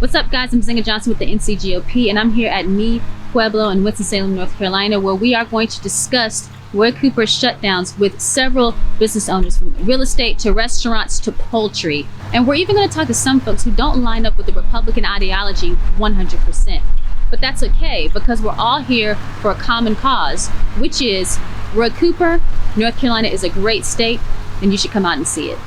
What's up, guys? I'm Zinga Johnson with the NCGOP, and I'm here at Mi Pueblo in Winston-Salem, North Carolina, where we are going to discuss Roy Cooper's shutdowns with several business owners, from real estate to restaurants to poultry. And we're even going to talk to some folks who don't line up with the Republican ideology 100%. But that's okay, because we're all here for a common cause, which is Roy Cooper. North Carolina is a great state, and you should come out and see it.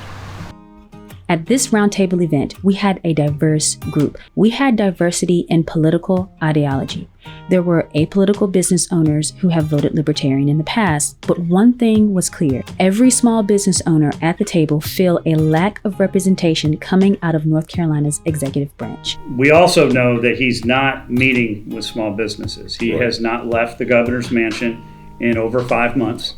At this roundtable event, we had a diverse group. We had diversity in political ideology. There were apolitical business owners who have voted libertarian in the past, but one thing was clear. Every small business owner at the table feel a lack of representation coming out of North Carolina's executive branch. We also know that he's not meeting with small businesses. He has not left the governor's mansion in over 5 months.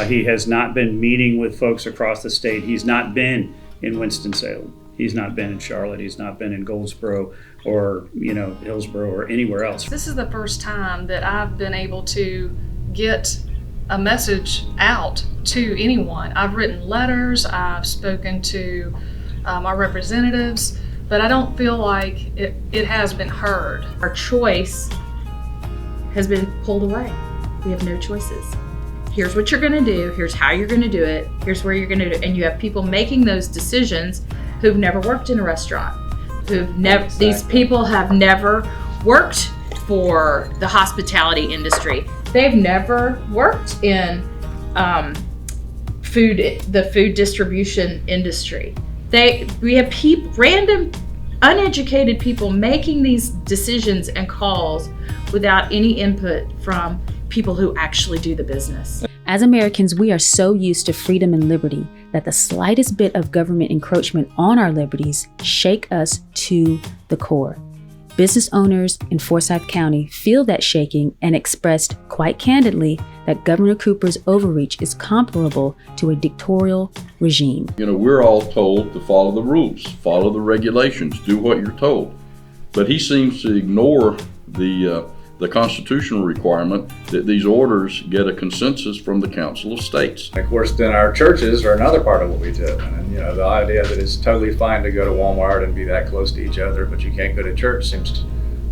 He has not been meeting with folks across the state. He's not been in Winston-Salem. He's not been in Charlotte. He's not been in Goldsboro or, Hillsborough or anywhere else. This is the first time that I've been able to get a message out to anyone. I've written letters, I've spoken to our representatives, but I don't feel like it has been heard. Our choice has been pulled away. We have no choices. Here's what you're gonna do, here's how you're gonna do it, here's where you're gonna do it. And you have people making those decisions who've never worked in a restaurant, these people have never worked for the hospitality industry. They've never worked in the food distribution industry. We have random, uneducated people making these decisions and calls without any input from people who actually do the business. As Americans, we are so used to freedom and liberty that the slightest bit of government encroachment on our liberties shake us to the core. Business owners in Forsyth County feel that shaking and expressed quite candidly that Governor Cooper's overreach is comparable to a dictatorial regime. We're all told to follow the rules, follow the regulations, do what you're told. But he seems to ignore the constitutional requirement that these orders get a consensus from the Council of States. Of course, then our churches are another part of what we do. And the idea that it's totally fine to go to Walmart and be that close to each other, but you can't go to church seems a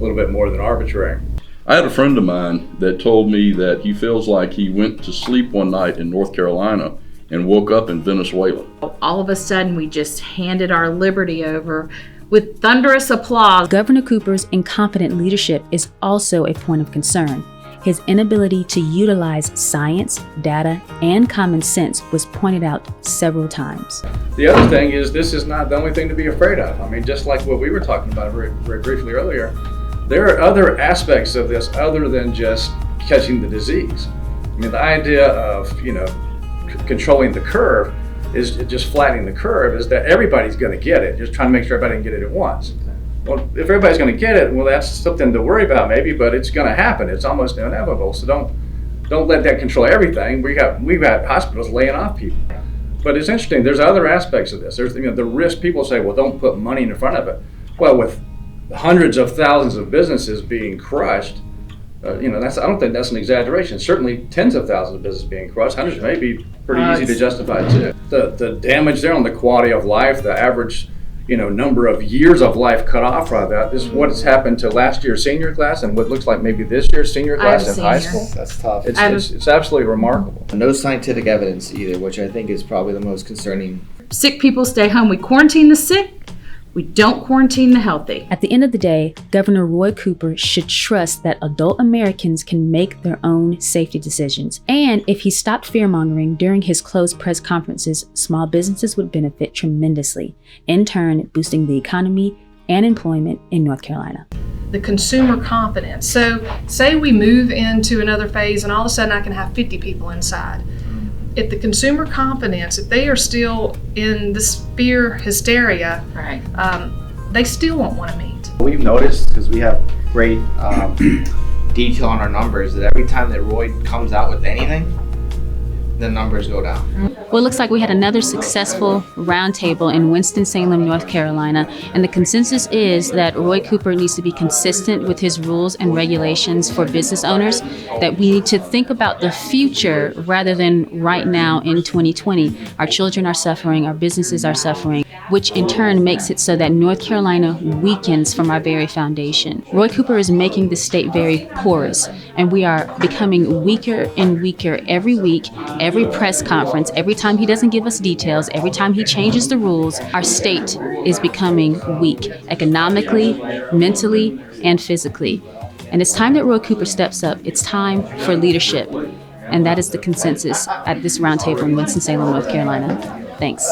little bit more than arbitrary. I had a friend of mine that told me that he feels like he went to sleep one night in North Carolina and woke up in Venezuela. All of a sudden, we just handed our liberty over with thunderous applause. Governor Cooper's incompetent leadership is also a point of concern. His inability to utilize science, data, and common sense was pointed out several times. The other thing is, this is not the only thing to be afraid of. Just like what we were talking about very, very briefly earlier, there are other aspects of this other than just catching the disease. The idea of, controlling the curve is just flattening the curve, is that everybody's going to get it, just trying to make sure everybody can get it at once. Well, if everybody's going to get it, well, that's something to worry about maybe, but it's going to happen. It's almost inevitable. So don't let that control everything. We've had hospitals laying off people. But it's interesting, there's other aspects of this. There's the risk. People say, well, don't put money in front of it. Well, with hundreds of thousands of businesses being crushed, I don't think that's an exaggeration. Certainly tens of thousands of businesses being crushed, hundreds may be pretty easy to justify too. The damage there on the quality of life, the average number of years of life cut off from that. This is what has happened to last year's senior class and what looks like maybe this year's senior class in high school. That's tough. It's absolutely remarkable. No scientific evidence either, which I think is probably the most concerning. Sick people stay home. We quarantine the sick. We don't quarantine the healthy. At the end of the day, Governor Roy Cooper should trust that adult Americans can make their own safety decisions. And if he stopped fear-mongering during his closed press conferences, small businesses would benefit tremendously, in turn boosting the economy and employment in North Carolina. The consumer confidence. So say we move into another phase and all of a sudden I can have 50 people inside. If the consumer confidence, if they are still in this fear hysteria, right, they still won't want to meet. We've noticed, because we have great detail on our numbers, that every time that Roy comes out with anything, the numbers go down. Well, it looks like we had another successful roundtable in Winston-Salem, North Carolina, and the consensus is that Roy Cooper needs to be consistent with his rules and regulations for business owners, that we need to think about the future rather than right now in 2020. Our children are suffering, our businesses are suffering, which in turn makes it so that North Carolina weakens from our very foundation. Roy Cooper is making the state very porous, and we are becoming weaker and weaker every week, every press conference, every time he doesn't give us details, every time he changes the rules. Our state is becoming weak economically, mentally, and physically. And it's time that Roy Cooper steps up. It's time for leadership. And that is the consensus at this roundtable in Winston-Salem, North Carolina. Thanks.